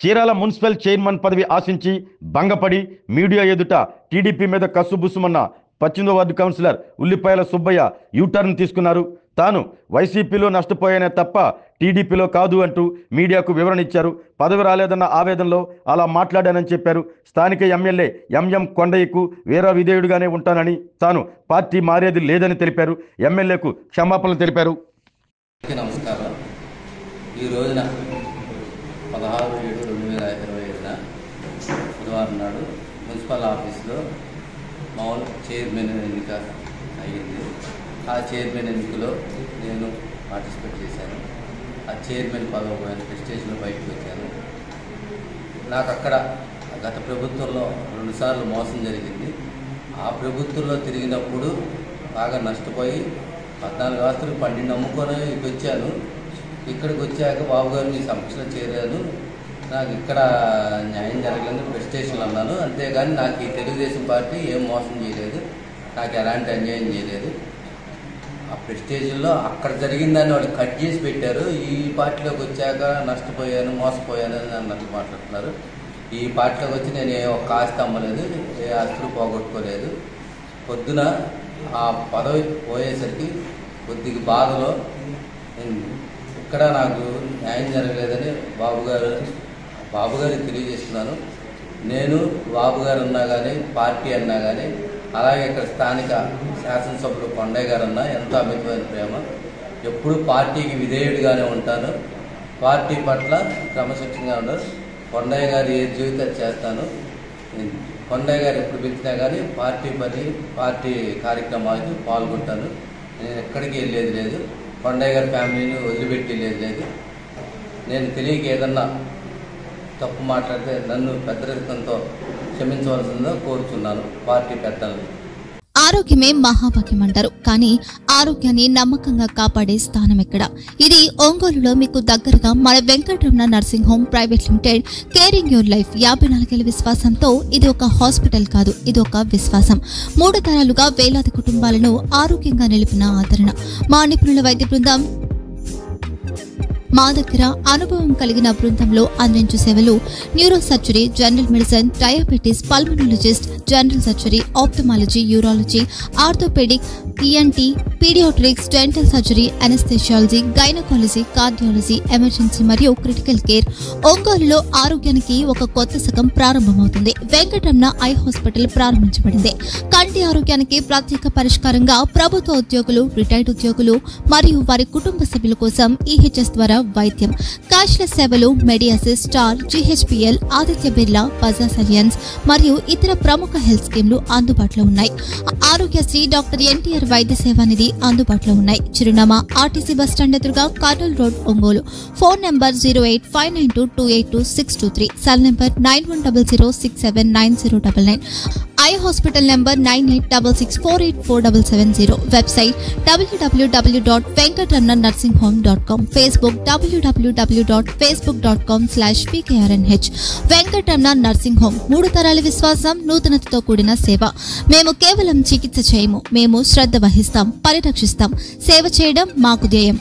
Chirala municipal chairman పదవి ఆశించి భంగపడి media ఎదుట టీడీపీ మీద కసుబుసుమన్న 18వ వార్డు కౌన్సిలర్ ఉల్లిపాయల సుబ్బయ్య యూటర్న్ తీసుకున్నారు. తాను వైసీపీలో నష్టపోయానే తప్ప టీడీపీలో కాదు అంటూ మీడియాకు వివరణ ఇచ్చారు. పదవి రాలేదన్న ఆవేదనలో అలా మాట్లాడానని చెప్పారు. స్థానిక ఎమ్మెల్యే ఎంఎం కొండయ్యకు వీర విధేయుడిగానే ఉంటానని, తాను పార్టీ మారేది లేదని తెలిపారు. ఎమ్మెల్యేకు క్షమాపణలు తెలిపారు. నమస్కారం. ఈ రోజున 16/7/2025 బుధవారం నాడు మున్సిపల్ ఆఫీస్లో మామూలు చైర్మన్ ఎన్నిక అయ్యింది. ఆ చైర్మన్ ఎన్నికలో నేను పార్టిసిపేట్ చేశాను. ఆ చైర్మన్ పదవి పోయిన ప్రెస్టేజ్లో బయటకు వచ్చాను. నాకు అక్కడ గత ప్రభుత్వంలో 2 సార్లు మోసం జరిగింది. ఆ ప్రభుత్వంలో తిరిగినప్పుడు బాగా నష్టపోయి 14 ఆస్తులు 12 అమ్ముకొని ఇటు వచ్చాను. ఇక్కడికి వచ్చాక బాబు గారు మీ సమక్షంలో చేరాను. నాకు ఇక్కడ న్యాయం జరగలేదు, ప్రెస్టేషన్లు అన్నాను. అంతేగాని నాకు ఈ తెలుగుదేశం పార్టీ ఏం మోసం చేయలేదు, నాకు ఎలాంటి అన్యాయం చేయలేదు. ఆ ప్రెస్టేజ్లో అక్కడ జరిగిందని వాళ్ళు కట్ చేసి పెట్టారు. ఈ పార్టీలోకి వచ్చాక నష్టపోయాను, మోసపోయాను అని అన్నట్టు మాట్లాడుతున్నారు. ఈ పార్టీలోకి వచ్చి నేను ఏ ఒక్క ఆస్తి అమ్మలేదు, ఏ ఆస్తులు పోగొట్టుకోలేదు. పొద్దున ఆ పదవి పోయేసరికి కొద్దిగా బాధలో ఇక్కడ నాకు న్యాయం జరగలేదని బాబుగారికి తెలియజేస్తున్నాను. నేను బాబుగారు అన్నా కానీ, పార్టీ అన్నా కానీ, అలాగే ఇక్కడ స్థానిక శాసనసభ్యులు కొండయ్య గారు అన్నా ఎంతో అమితమైన ప్రేమ. ఎప్పుడు పార్టీకి విధేయుడిగానే ఉంటాను. పార్టీ పట్ల క్రమశిక్షణగా ఉంటాను. కొండయ్య గారు ఏ జీవితం చేస్తాను. కొండయ్య గారు ఎప్పుడు పిలిచినా కానీ పార్టీ కార్యక్రమాలకు పాల్గొంటాను. నేను ఎక్కడికి వెళ్ళేది లేదు. కొండయ్య గారి ఫ్యామిలీని వదిలిపెట్టి లేదు. నేను తెలియక ఏదన్నా తప్పు మాట్లాడితే నన్ను పెద్దరికంతో క్షమించవలసిందో కోరుచున్నాను పార్టీ పెద్దలను. ఆరోగ్యమే మహాభాగ్యం అంటారు, కానీ ఆరోగ్యాన్ని నమ్మకంగా కాపాడే స్థానం ఎక్కడ? ఇది ఒంగోలులో మీకు దగ్గరగా మన Venkataramana nursing home private limited. Caring your life 54 ఏళ్ల విశ్వాసంతో ఇది ఒక హాస్పిటల్ కాదు, ఇది ఒక విశ్వాసం. 3 తరాలుగా వేలాది కుటుంబాలను ఆరోగ్యంగా నిలిపిన ఆదరణ. మా నిపుణుల వైద్య బృందం మా దగ్గర అనుభవం కలిగిన బృందంలో అందించే సేవలు neuro surgery, general medicine, diabetes, pulmonologist, general surgery, ophthalmology, urology, orthopaedic, ENT, paediatrics, dental surgery, anaesthesiology, gynaecology, cardiology, emergency మరియు క్రిటికల్ కేర్. ఒంగోలులో ఆరోగ్యానికి ఒక కొత్త శకం ప్రారంభమవుతుంది. వెంకటరమణ ఐ హాస్పిటల్ ప్రారంభించబడింది. కంటి ఆరోగ్యానికి ప్రత్యేక పరిష్కారంగా ప్రభుత్వ ఉద్యోగులు, రిటైర్డ్ ఉద్యోగులు మరియు వారి కుటుంబ సభ్యుల కోసం ఈహెచ్ఎస్ ద్వారా వైద్యం, క్యాష్లెస్ సేవలు, మెడియాసిస్, స్టార్, జీహెచ్పీఎల్, ఆదిత్య బిర్లా, బజాజ్ అలియన్స్ మరియు ఇతర ప్రముఖ హెల్త్ స్కీమ్లు అందుబాటులో ఉన్నాయి. ఆరోగ్యశ్రీ, డాక్టర్ ఎన్టీఆర్ వైద్య సేవా నిధి అందుబాటులో ఉన్నాయి. చిరునామా ఆర్టీసీ బస్టాండ్ ఎదురుగా, Kurnool road, Ongole. Phone number 08592282623, cell number 9100679099, eye hospital number 9866484770, website www.venkatramanarsinghome.com, Facebook www.facebook.com/pkrnh. Venkataramana nursing home 3 తరాల విశ్వాసం, నూతనతతో కూడిన సేవ. మేము కేవలం చికిత్స చేయము, మేము శ్రద్ధ వహిస్తాం, పరిరక్షిస్తాం. సేవ చేయడం మాకు ధ్యేయం.